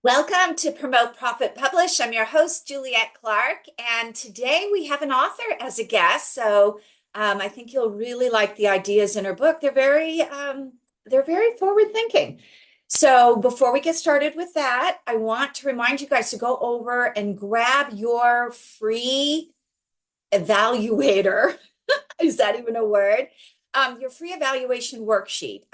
Welcome to Promote Profit Publish. I'm your host, Juliet Clark, and today we have an author as a guest. I think you'll really like the ideas in her book. They're very forward thinking. So before we get started with that, I want to remind you guys to go over and grab your free evaluator. Is that even a word? Your free evaluation worksheet.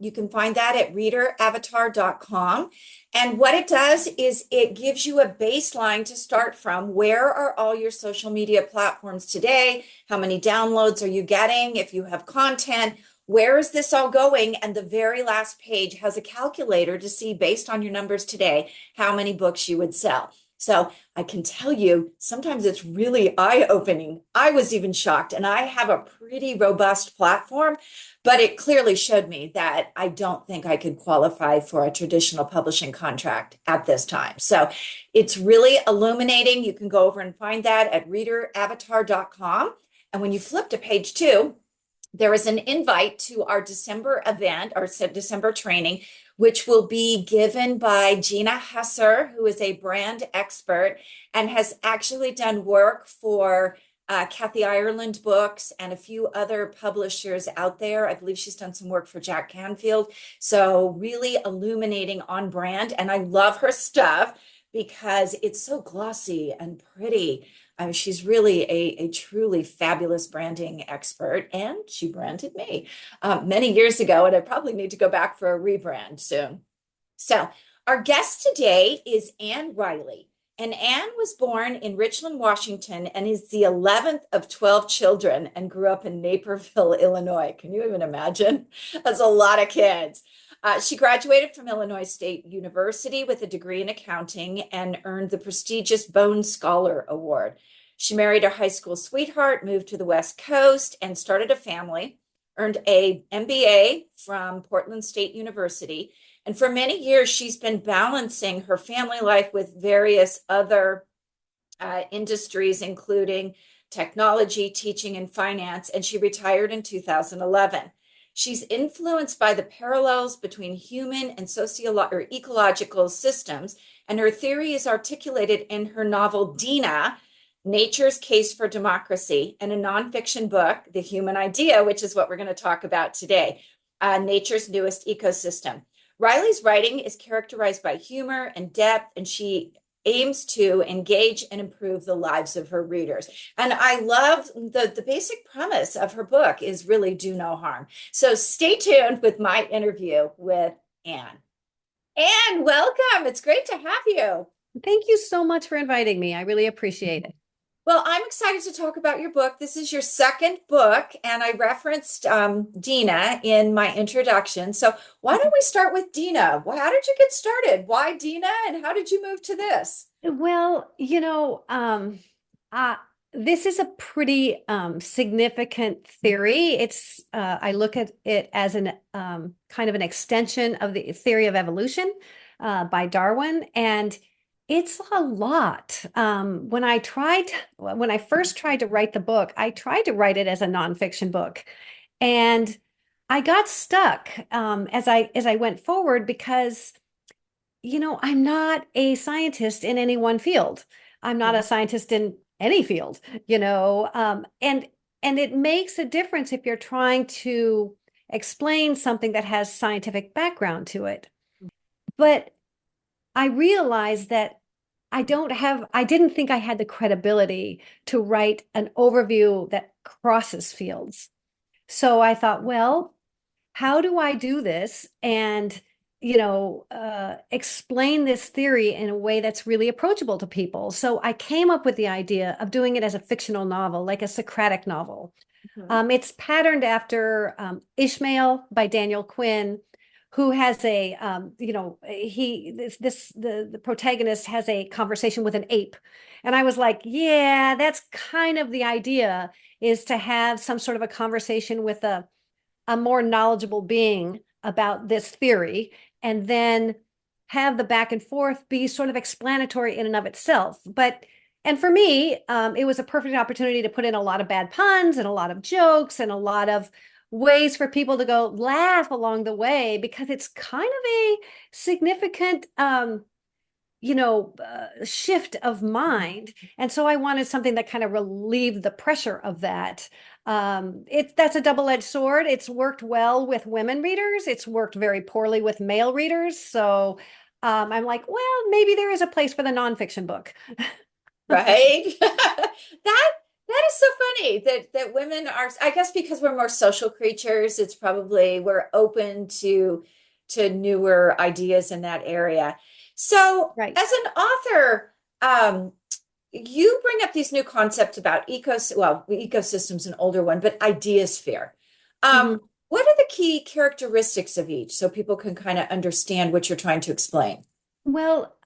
You can find that at readeravatar.com. And what it does is it gives you a baseline to start from. Where are all your social media platforms today? How many downloads are you getting? If you have content, where is this all going? And the very last page has a calculator to see, based on your numbers today, how many books you would sell. So I can tell you, sometimes it's really eye-opening. I was even shocked, and I have a pretty robust platform, but it clearly showed me that I don't think I could qualify for a traditional publishing contract at this time. So it's really illuminating. You can go over and find that at readeravatar.com. And when you flip to page 2, there is an invite to our December event, our December training, which will be given by Gina Husser, who is a brand expert and has actually done work for Kathy Ireland Books and a few other publishers out there. I believe she's done some work for Jack Canfield. So really illuminating on brand. And I love her stuff because it's so glossy and pretty. She's really a truly fabulous branding expert, and she branded me many years ago, and I probably need to go back for a rebrand soon. So our guest today is Anne Riley, and Anne was born in Richland, Washington, and is the 11th of 12 children and grew up in Naperville, Illinois. Can you even imagine? That's a lot of kids. She graduated from Illinois State University with a degree in accounting and earned the prestigious Bone Scholar Award. She married her high school sweetheart, moved to the West Coast, and started a family, earned a MBA from Portland State University. And for many years, she's been balancing her family life with various other industries, including technology, teaching, and finance. And she retired in 2011. She's influenced by the parallels between human and ecological systems, and her theory is articulated in her novel Dina, Nature's Case for Democracy, and a nonfiction book, The Human Idea, which is what we're going to talk about today, Nature's Newest Ecosystem. Riley's writing is characterized by humor and depth, and she aims to engage and improve the lives of her readers. And I love the basic premise of her book is really do no harm. So stay tuned with my interview with Anne. Anne, welcome. It's great to have you. Thank you so much for inviting me. I really appreciate it. Well, I'm excited to talk about your book. This is your second book, and I referenced Dina in my introduction. So why don't we start with Dina? How did you get started? Why Dina, and how did you move to this? Well, this is a pretty significant theory. I look at it as an kind of an extension of the theory of evolution by Darwin, and it's a lot. When I first tried to write the book, I tried to write it as a nonfiction book, and I got stuck as I went forward because, I'm not a scientist in any one field. I'm not a scientist in any field, and it makes a difference if you're trying to explain something that has scientific background to it. But I realized that I didn't think I had the credibility to write an overview that crosses fields. So I thought, well, how do I do this and, explain this theory in a way that's really approachable to people? So I came up with the idea of doing it as a fictional novel, like a Socratic novel. It's patterned after Ishmael by Daniel Quinn, who has the protagonist has a conversation with an ape. And I was like, yeah, that's kind of the idea, is to have some sort of a conversation with a more knowledgeable being about this theory, and then have the back and forth be sort of explanatory in and of itself. And for me, it was a perfect opportunity to put in a lot of bad puns and a lot of jokes and a lot of ways for people to go laugh along the way, because it's kind of a significant shift of mind. And so I wanted something that kind of relieved the pressure of that. That's a double-edged sword. It's worked well with women readers. It's worked very poorly with male readers. So I'm like, well, maybe there is a place for the nonfiction book. Right? That is so funny that women are, I guess because we're more social creatures, it's probably we're open to newer ideas in that area. So Right. as an author, you bring up these new concepts about ecosystem's an older one, but ideasphere. Mhm. What are the key characteristics of each so people can kind of understand what you're trying to explain? Well,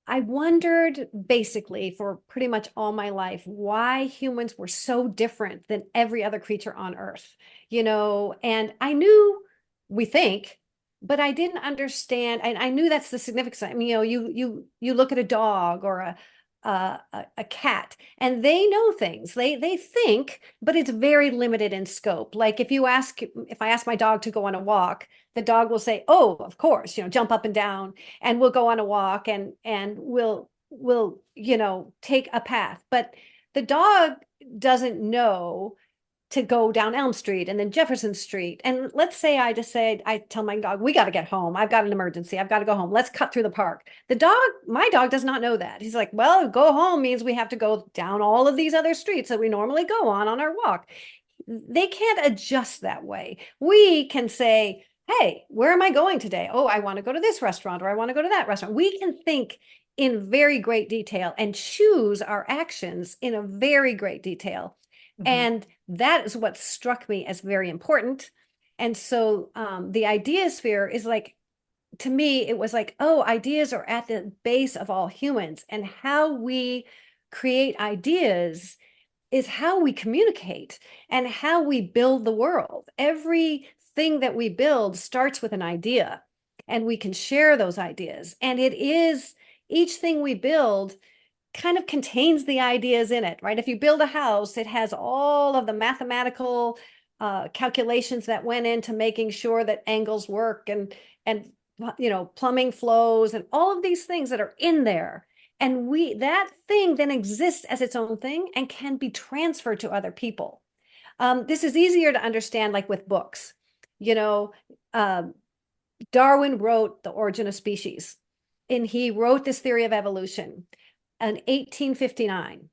I wondered basically for pretty much all my life why humans were so different than every other creature on Earth, and I knew we think, but I didn't understand, and I knew that's the significance. I mean, you look at a dog or a cat, and they know things. They think, but it's very limited in scope. Like if I ask my dog to go on a walk, the dog will say, "Oh, of course," jump up and down, and we'll go on a walk, and we'll take a path. But the dog doesn't know to go down Elm Street and then Jefferson Street. And let's say I tell my dog, we got to get home. I've got an emergency. I've got to go home. Let's cut through the park. My dog does not know that. He's like, well, go home means we have to go down all of these other streets that we normally go on our walk. They can't adjust that way. We can say, hey, where am I going today? Oh, I want to go to this restaurant or I want to go to that restaurant. We can think in very great detail and choose our actions in a very great detail. Mhm. And that is what struck me as very important. And so the idea sphere is like, to me, it was like, oh, ideas are at the base of all humans, and how we create ideas is how we communicate and how we build the world. Everything that we build starts with an idea, and we can share those ideas. And it is each thing we build kind of contains the ideas in it, right? If you build a house, it has all of the mathematical calculations that went into making sure that angles work and plumbing flows and all of these things that are in there. And that thing then exists as its own thing and can be transferred to other people. This is easier to understand, like with books. You know, uh, Darwin wrote The Origin of Species, and he wrote this theory of evolution in 1859.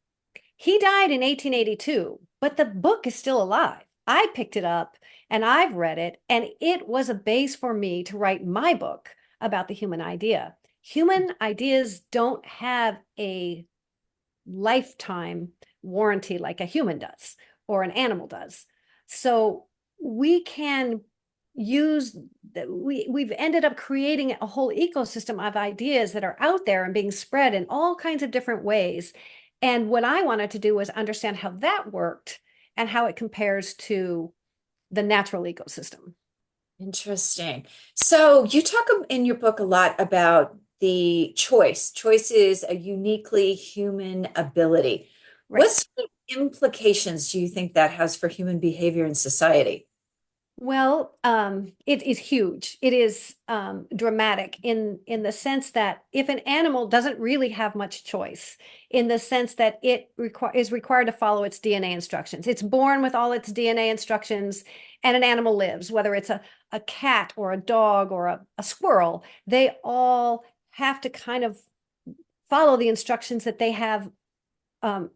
He died in 1882, but the book is still alive. I picked it up and I've read it, and it was a base for me to write my book about the human idea. Human ideas don't have a lifetime warranty like a human does or an animal does. So we can use we've ended up creating a whole ecosystem of ideas that are out there and being spread in all kinds of different ways. And what I wanted to do was understand how that worked and how it compares to the natural ecosystem. Interesting. So you talk in your book a lot about the choice. Choice is a uniquely human ability. What Right. sort of implications do you think that has for human behavior in society? Well, it is huge. It is dramatic in the sense that if an animal doesn't really have much choice, in the sense that is required to follow its DNA instructions. It's born with all its DNA instructions, and an animal lives, whether it's a cat or a dog or a squirrel, they all have to kind of follow the instructions that they have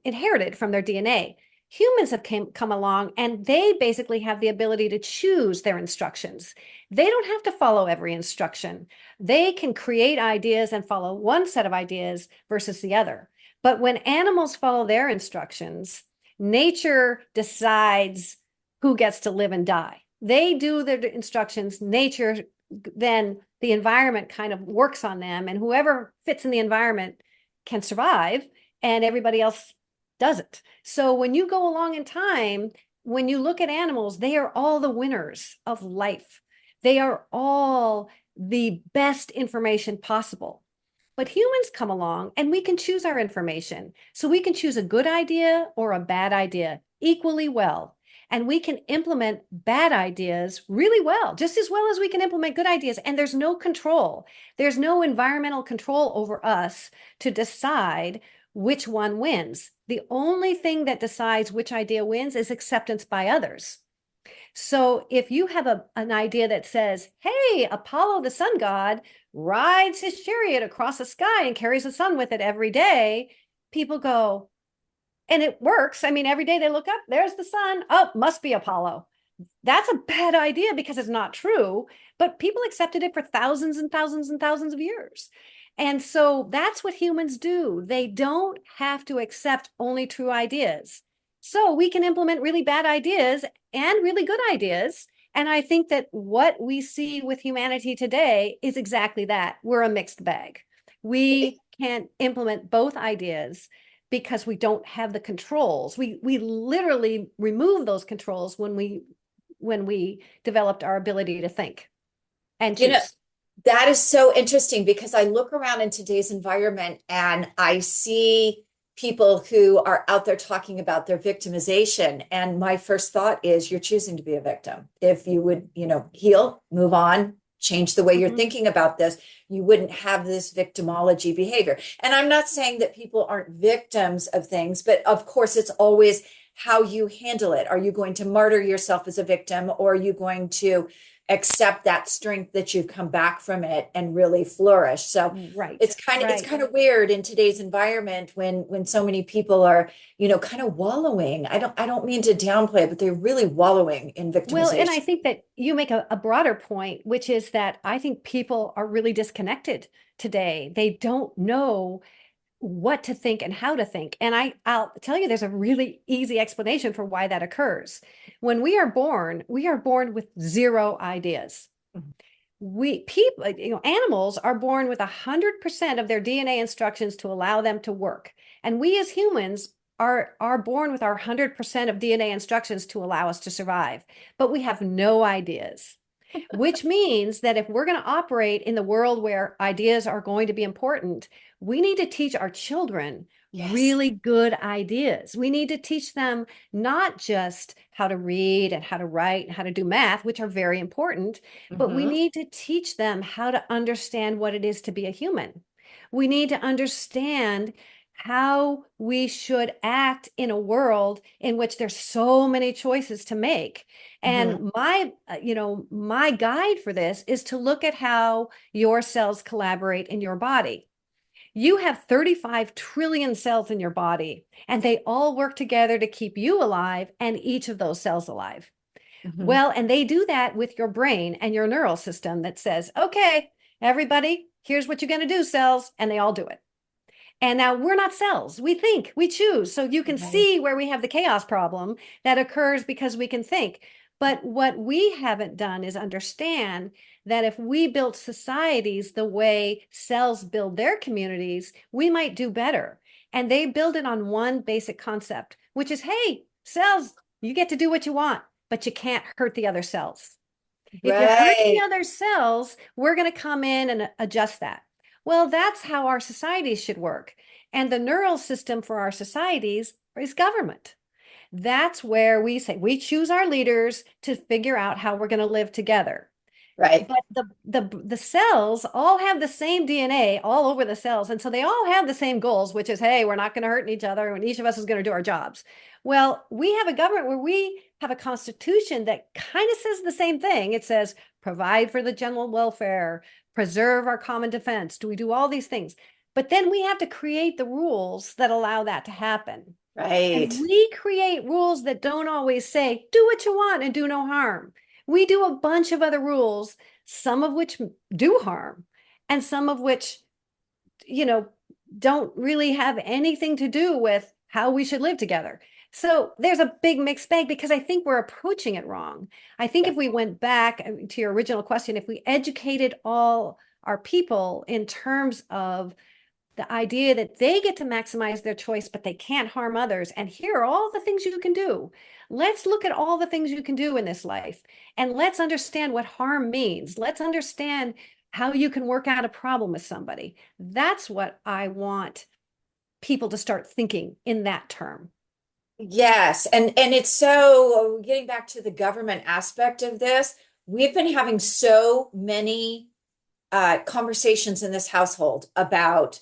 inherited from their DNA. Humans have come along and they basically have the ability to choose their instructions. They don't have to follow every instruction. They can create ideas and follow one set of ideas versus the other. But when animals follow their instructions, nature decides who gets to live and die. They do their instructions, nature, then the environment kind of works on them, and whoever fits in the environment can survive, and everybody else doesn't. So when you go along in time, when you look at animals, they are all the winners of life. They are all the best information possible. But humans come along and we can choose our information. So we can choose a good idea or a bad idea equally well. And we can implement bad ideas really well, just as well as we can implement good ideas. And there's no control. There's no environmental control over us to decide which one wins. The only thing that decides which idea wins is acceptance by others. So if you have an idea that says, hey, Apollo, the sun god, rides his chariot across the sky and carries the sun with it every day, people go, and it works. I mean, every day they look up, there's the sun. Oh, must be Apollo. That's a bad idea because it's not true, but people accepted it for thousands and thousands and thousands of years. And so that's what humans do. They don't have to accept only true ideas. So we can implement really bad ideas and really good ideas. And I think that what we see with humanity today is exactly that. We're a mixed bag. We can't implement both ideas because we don't have the controls. We literally remove those controls when we developed our ability to think and You know, choose. that is so interesting because I look around in today's environment and I see people who are out there talking about their victimization. And my first thought is you're choosing to be a victim. If you would, heal, move on, change the way you're Mhm. thinking about this, you wouldn't have this victimology behavior. And I'm not saying that people aren't victims of things, but of course, it's always how you handle it. Are you going to martyr yourself as a victim, or are you going to accept that strength that you've come back from it and really flourish? So Right, it's kind of weird in today's environment when so many people are, kind of wallowing. I don't mean to downplay it, but they're really wallowing in well, and I victimization. think that you make a broader point, which is that I think people are really disconnected today. They don't know what to think and how to think. And I'll tell you, there's a really easy explanation for why that occurs. When we are born with zero ideas. We people, animals are born with 100% of their DNA instructions to allow them to work. And we as humans are born with our 100% of DNA instructions to allow us to survive. But we have no ideas, which means that if we're going to operate in the world where ideas are going to be important, we need to teach our children Yes. really good ideas. We need to teach them not just how to read and how to write and how to do math, which are very important, but we Hmm. need to teach them how to understand what it is to be a human. We need to understand how we should act in a world in which there's so many choices to make. Hmm. And my guide for this is to look at how your cells collaborate in your body. You have 35 trillion cells in your body, and they all work together to keep you alive and each of those cells alive. Hmm. Well, and they do that with your brain and your neural system that says, okay, everybody, here's what you're going to do, cells. And they all do it. And now we're not cells. We think, we choose. So you can Right. see where we have the chaos problem that occurs because we can think. But what we haven't done is understand that if we built societies the way cells build their communities, we might do better. And they build it on one basic concept, which is, hey, cells, you get to do what you want, but you can't hurt the other cells. If you hurt the Right. other cells, we're going to come in and adjust that. Well, that's how our societies should work. And the neural system for our societies is government. That's where we say we choose our leaders to figure out how we're going to live together. Right. But the cells all have the same DNA all over the cells. And so they all have the same goals, which is, hey, we're not going to hurt each other and each of us is going to do our jobs. Well, we have a government where we have a constitution that kind of says the same thing. It says provide for the general welfare, preserve our common defense. Do we do all these things? But then we have to create the rules that allow that to happen. And Right. we create rules that don't always say, do what you want and do no harm. We do a bunch of other rules, some of which do harm, and some of which, you know, don't really have anything to do with how we should live together. So there's a big mixed bag because I think we're approaching it wrong. I think Yeah. if we went back to your original question, if we educated all our people in terms of the idea that they get to maximize their choice, but they can't harm others. And here are all the things you can do. Let's look at all the things you can do in this life and let's understand what harm means. Let's understand how you can work out a problem with somebody. That's what I want people to start thinking in that term. Yes, and it's so getting back to the government aspect of this, we've been having so many conversations in this household about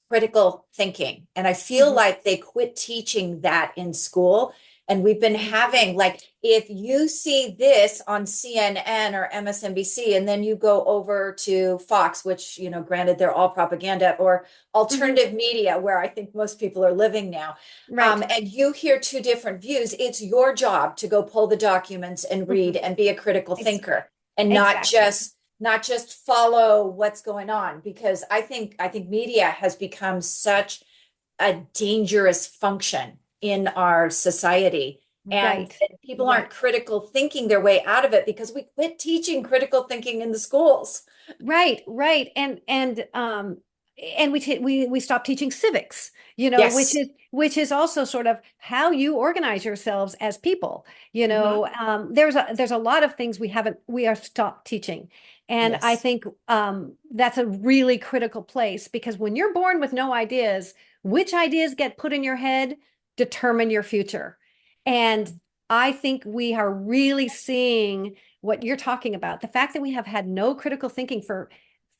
critical thinking. And I feel Mhm. like they quit teaching that in school. And we've been having, like, if you see this on CNN or MSNBC, and then you go over to Fox, which, granted, they're all propaganda, or Mhm. alternative media, where I think most people are living now, Right. and you hear two different views, it's your job to go pull the documents and read Mhm. and be a critical Ex thinker and exactly. not just follow what's going on, because I think media has become such a dangerous function in our society, and Right. people aren't Right. critical thinking their way out of it because we quit teaching critical thinking in the schools. Right, right. And we stop teaching civics, Yes. which is also sort of how you organize yourselves as people. Hmm. There's a lot of things we are stopped teaching. And I Yes. think that's a really critical place because when you're born with no ideas, which ideas get put in your head determine your future. And I think we are really seeing what you're talking about, the fact that we have had no critical thinking for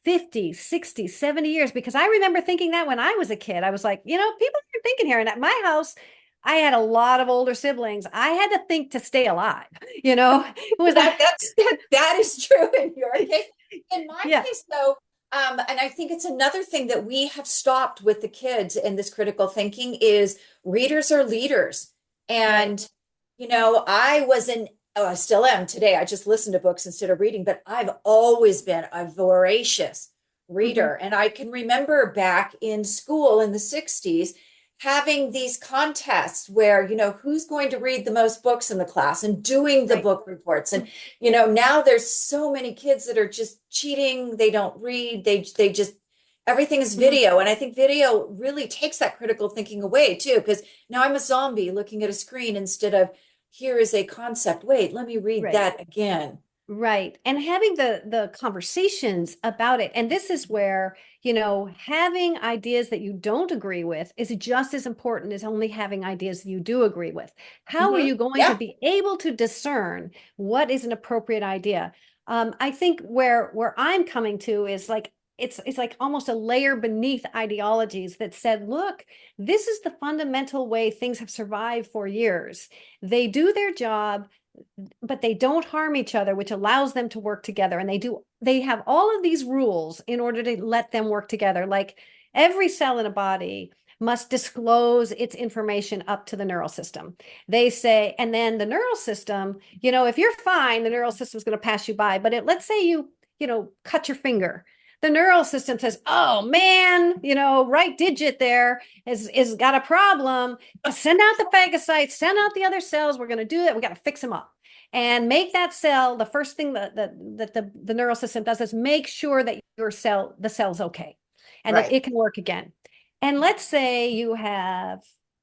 50, 60, 70 years, because I remember thinking that when I was a kid, I was like, people aren't thinking here. And at my house, I had a lot of older siblings. I had to think to stay alive. It was a, That is true in your case. In my yeah, case, though, and I think it's another thing that we have stopped with the kids in this critical thinking is readers are leaders. right. And, I was in, oh, I still am today. I just listen to books instead of reading, but I've always been a voracious Hmm. reader. And I can remember back in school in the 60s having these contests where, who's going to read the most books in the class and doing the Right. book reports. And, now there's so many kids that are just cheating. They don't read. They just, everything is Mhm. video. And I think video really takes that critical thinking away too, because now I'm a zombie looking at a screen instead of here is a concept. Wait, let me read Right. that again. Right. And having the conversations about it. And this is where, having ideas that you don't agree with is just as important as only having ideas that you do agree with. How are Hmm. you going to Yeah. be able to discern what is an appropriate idea? I think where I'm coming to is like it's like almost a layer beneath ideologies that said, look, this is the fundamental way things have survived for years. They do their job, but they don't harm each other, which allows them to work together. And they have all of these rules in order to let them work together. Like every cell in a body must disclose its information up to the neural system. They say, and then the neural system, if you're fine, the neural system is going to pass you by. But let's say cut your finger. The neural system says, "Oh man, right digit there is got a problem. Send out the phagocytes, send out the other cells. We're going to do that. We got to fix them up." And make that cell, the first thing that the neural system does is make sure that the cell's okay and that Right. it can work again. And let's say you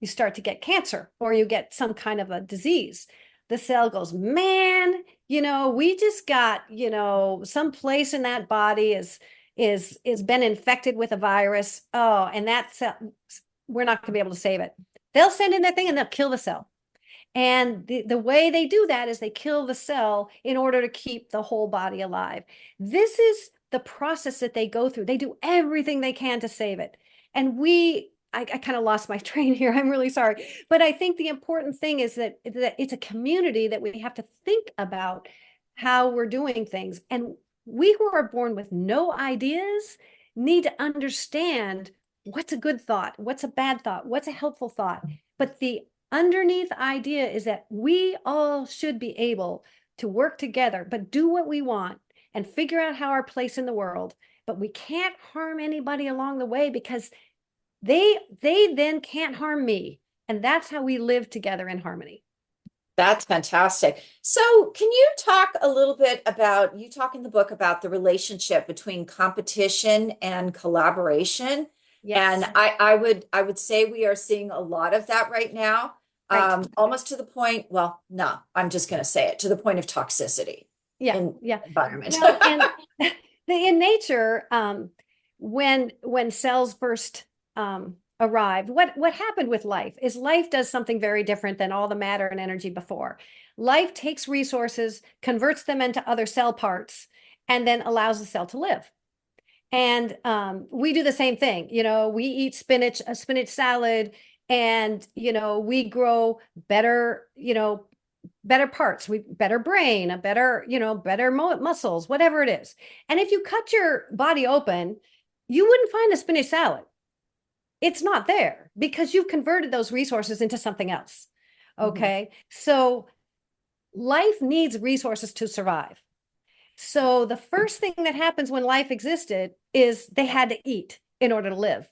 start to get cancer or you get some kind of a disease. The cell goes, man, we just got, some place in that body is been infected with a virus. Oh, and that cell, we're not going to be able to save it. They'll send in their thing and they'll kill the cell. And the way they do that is they kill the cell in order to keep the whole body alive. This is the process that they go through. They do everything they can to save it. And I kind of lost my train here. I'm really sorry. But I think the important thing is that it's a community that we have to think about how we're doing things. And we who are born with no ideas need to understand what's a good thought, what's a bad thought, what's a helpful thought. But the underneath idea is that we all should be able to work together, but do what we want and figure out how our place in the world. But we can't harm anybody along the way because they then can't harm me. And that's how we live together in harmony. That's fantastic. So, can you talk a little bit about, you talk in the book about the relationship between competition and collaboration? And Yes. I would say we are seeing a lot of that right now, Right. almost to the point, well, no, I'm just going to say it, to the point of toxicity Yeah. in Yeah. the environment. Well, and in nature, when cells first arrived, what happened with life is life does something very different than all the matter and energy before. Life takes resources, converts them into other cell parts, and then allows the cell to live. And we do the same thing. We eat spinach, a spinach salad, and we grow better, better parts, better brain, a better, better muscles, whatever it is. And if you cut your body open, you wouldn't find the spinach salad. It's not there because you've converted those resources into something else. Okay. Mm-hmm. So life needs resources to survive. So the first thing that happens when life existed is they had to eat in order to live.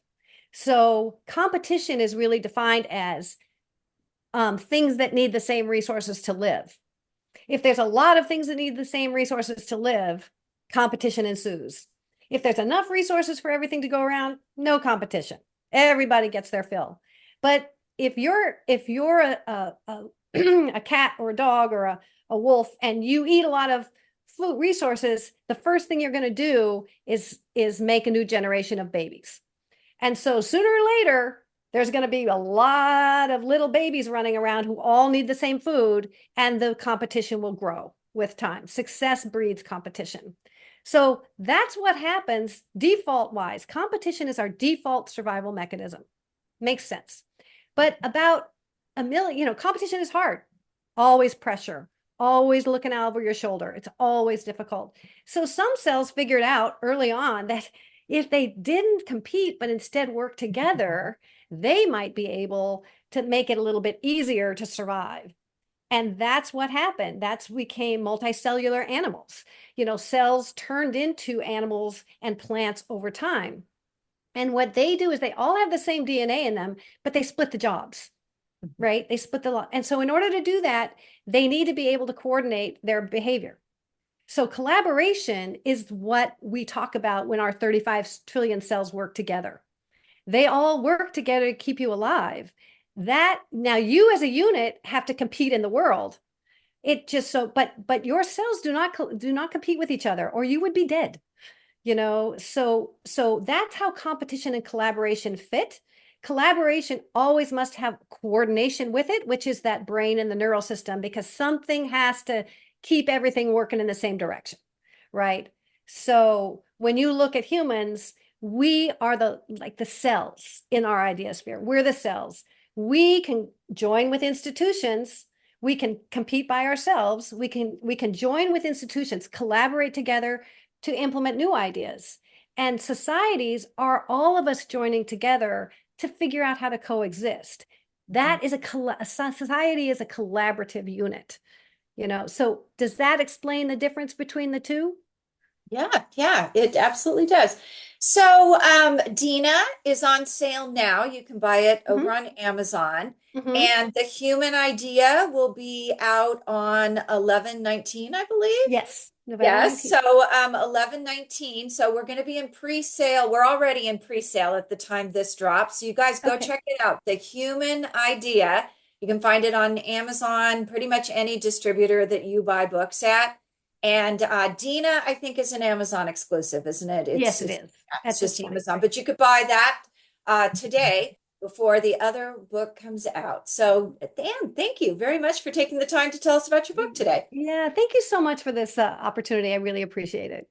So competition is really defined as things that need the same resources to live. If there's a lot of things that need the same resources to live, competition ensues. If there's enough resources for everything to go around, no competition. Everybody gets their fill. But if you're a cat or a dog or a wolf and you eat a lot of food resources, the first thing you're going to do is make a new generation of babies. And so sooner or later, there's going to be a lot of little babies running around who all need the same food, and the competition will grow with time. Success breeds competition. So that's what happens default wise. Competition is our default survival mechanism. Makes sense. But about a million, competition is hard. Always pressure, always looking out over your shoulder. It's always difficult. So some cells figured out early on that if they didn't compete, but instead work together, they might be able to make it a little bit easier to survive. And that's what happened. That's became multicellular animals. Cells turned into animals and plants over time. And what they do is they all have the same DNA in them, but they split the jobs, right? They split the, and so in order to do that, they need to be able to coordinate their behavior. So collaboration is what we talk about when our 35 trillion cells work together. They all work together to keep you alive. That now you as a unit have to compete in the world. It just so, but your cells do not compete with each other, or you would be dead. So that's how competition and collaboration fit. Collaboration always must have coordination with it, which is that brain and the neural system, because something has to keep everything working in the same direction, right? So when you look at humans, we are the cells in our ideosphere. We're the cells. We can join with institutions. We can compete by ourselves. We can join with institutions, collaborate together to implement new ideas. And societies are all of us joining together to figure out how to coexist. That is a society is a collaborative unit. So does that explain the difference between the two? Yeah, it absolutely does. So, Dina is on sale now. You can buy it over on Amazon. Mm-hmm. And the human idea will be out on 11/19, I believe. Yes, November Yes, 19th. so 11/19. So we're going to be in pre-sale. We're already in pre-sale at the time this drops. So you guys go Okay. check it out. The Human Idea. You can find it on Amazon, pretty much any distributor that you buy books at. And Dina, I think, is an Amazon exclusive, isn't it? Yes, it is It's at this just point. Amazon, but you could buy that today before the other book comes out. So, Dan, thank you very much for taking the time to tell us about your book today. Yeah, thank you so much for this opportunity. I really appreciate it.